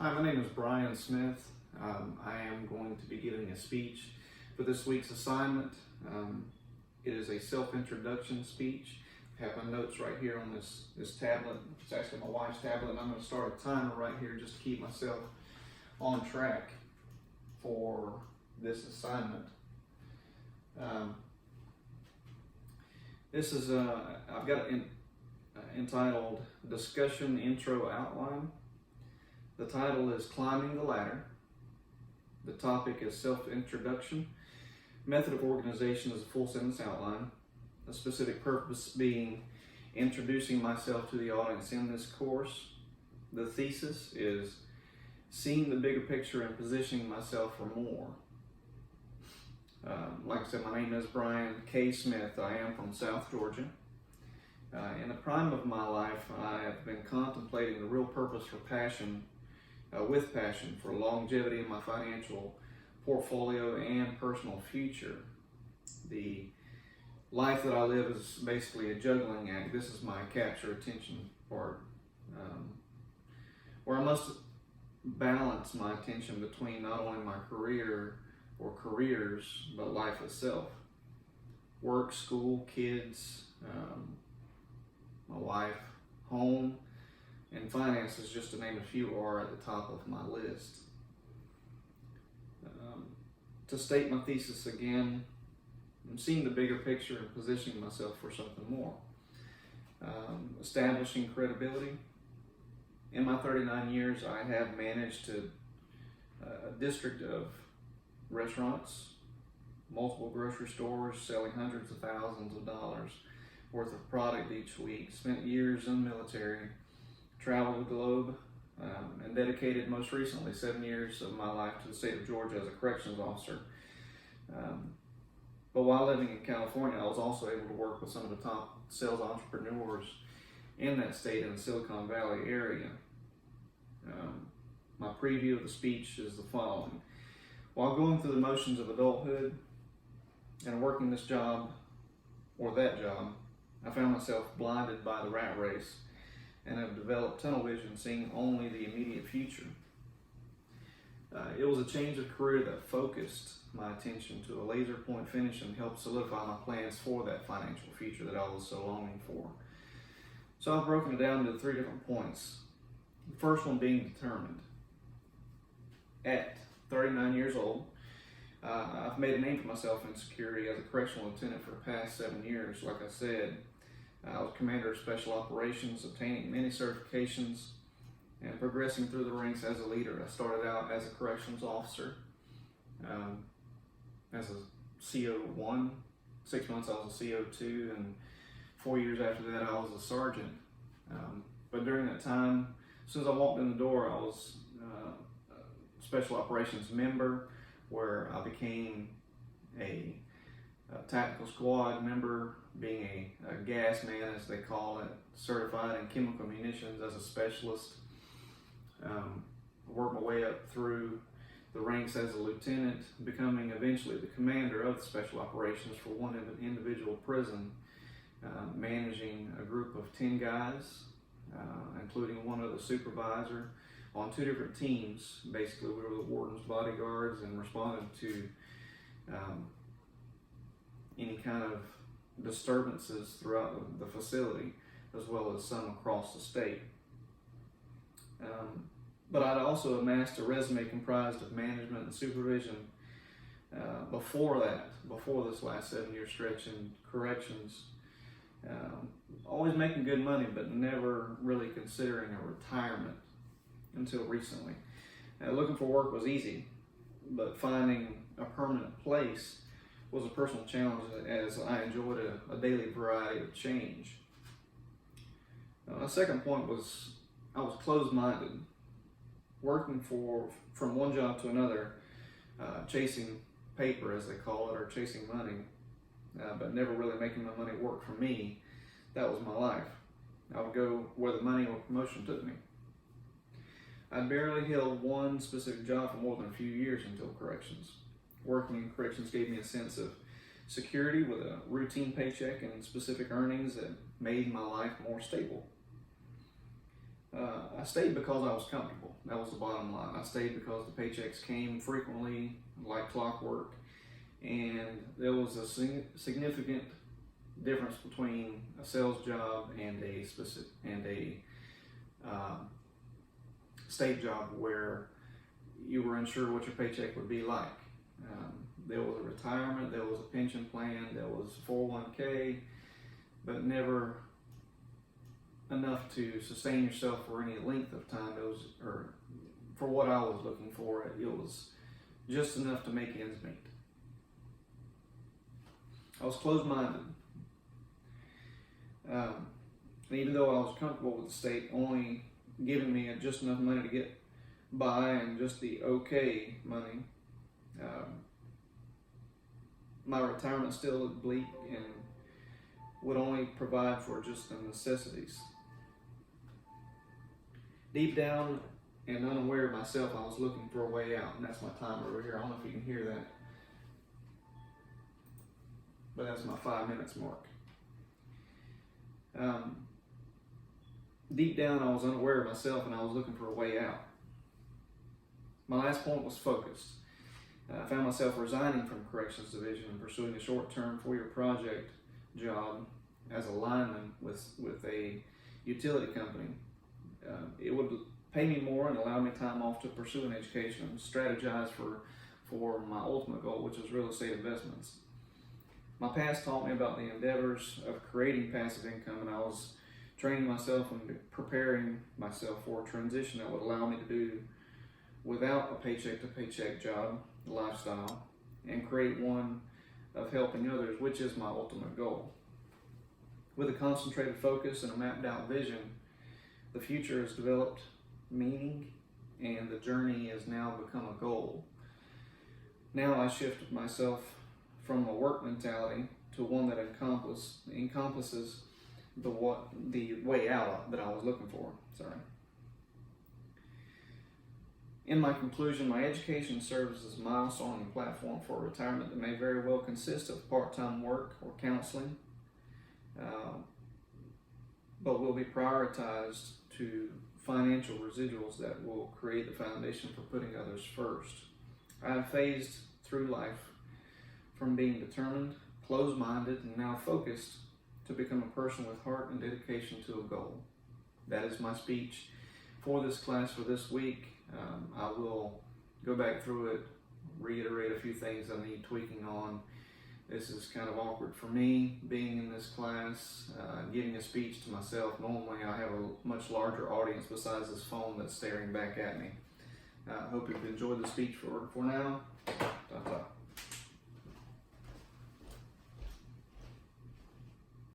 Hi, my name is Brian Smith. I am going to be giving a speech for this week's assignment. It is a self-introduction speech. I have my notes right here on this tablet. It's actually my wife's tablet, and I'm going to start a timer right here just to keep myself on track for this assignment. This is, I've got it entitled Discussion Intro Outline. The title is Climbing the Ladder. The topic is self-introduction. Method of organization is a full sentence outline. The specific purpose being introducing myself to the audience in this course. The thesis is seeing the bigger picture and positioning myself for more. Like I said, my name is Brian K. Smith. I am from South Georgia. In the prime of my life, I have been contemplating the real purpose for passion, with passion for longevity in my financial portfolio and personal future. The life that I live is basically a juggling act. This is my capture attention part, where I must balance my attention between not only my career or careers, but life itself. Work, school, kids, my wife, home, and finances, just to name a few, are at the top of my list. To state my thesis again, I'm seeing the bigger picture and positioning myself for something more. Establishing credibility. In my 39 years, I have managed a district of restaurants, multiple grocery stores, selling hundreds of thousands of dollars worth of product each week, spent years in the military, traveled the globe, and dedicated most recently 7 years of my life to the state of Georgia as a corrections officer. But while living in California, I was also able to work with some of the top sales entrepreneurs in that state in the Silicon Valley area. My preview of the speech is the following. While going through the motions of adulthood and working this job or that job, I found myself blinded by the rat race and have developed tunnel vision, seeing only the immediate future. It was a change of career that focused my attention to a laser point finish and helped solidify my plans for that financial future that I was so longing for. So I've broken it down into 3 different points. The first one being determined. At 39 years old, I've made a name for myself in security as a correctional lieutenant for the past 7 years. Like I said, I was commander of special operations, obtaining many certifications and progressing through the ranks as a leader. I started out as a corrections officer, as a CO1. 6 months I was a CO2, and 4 years after that I was a sergeant. But during that time, as soon as I walked in the door, I was a special operations member, where I became a tactical squad member, being a gas man, as they call it, certified in chemical munitions as a specialist. Worked my way up through the ranks as a lieutenant, becoming eventually the commander of the special operations for one individual prison, managing a group of 10 guys, including one other supervisor, on 2 different teams. Basically, we were the warden's bodyguards and responded to any kind of disturbances throughout the facility, as well as some across the state. But I'd also amassed a resume comprised of management and supervision before this last 7-year stretch in corrections. Always making good money, but never really considering a retirement until recently. Looking for work was easy, but finding a permanent place was a personal challenge, as I enjoyed a daily variety of change. My second point was I was closed-minded, working from one job to another, chasing paper, as they call it, or chasing money, but never really making my money work for me. That was my life. I would go where the money or promotion took me. I barely held one specific job for more than a few years until corrections. Working in corrections gave me a sense of security with a routine paycheck and specific earnings that made my life more stable. I stayed because I was comfortable. That was the bottom line. I stayed because the paychecks came frequently, like clockwork, and there was a significant difference between a sales job and a state job where you were unsure what your paycheck would be like. There was a retirement, there was a pension plan, there was 401k, but never enough to sustain yourself for any length of time. It was, or for what I was looking for, it was just enough to make ends meet. I was closed-minded. And even though I was comfortable with the state only giving me just enough money to get by and just the okay money, my retirement still looked bleak and would only provide for just the necessities. Deep down and unaware of myself, I was looking for a way out, and that's my timer over here. I don't know if you can hear that, but that's my 5 minutes mark. Deep down, I was unaware of myself, and I was looking for a way out. My last point was focused. I found myself resigning from Corrections Division and pursuing a short-term 4-year project job as a lineman with a utility company. It would pay me more and allow me time off to pursue an education and strategize for my ultimate goal, which is real estate investments. My past taught me about the endeavors of creating passive income, and I was training myself and preparing myself for a transition that would allow me to do without a paycheck-to-paycheck job lifestyle and create one of helping others, which is my ultimate goal. With a concentrated focus and a mapped out vision, the future has developed meaning and the journey has now become a goal. Now I shifted myself from a work mentality to one that encompasses the way out that I was looking for. In my conclusion, my education serves as a milestone and platform for retirement that may very well consist of part-time work or counseling, but will be prioritized to financial residuals that will create the foundation for putting others first. I have phased through life from being determined, closed-minded, and now focused to become a person with heart and dedication to a goal. That is my speech for this class for this week. I will go back through it, reiterate a few things I need tweaking on. This is kind of awkward for me, being in this class, giving a speech to myself. Normally I have a much larger audience besides this phone that's staring back at me. I hope you've enjoyed the speech for now. Ta-ta.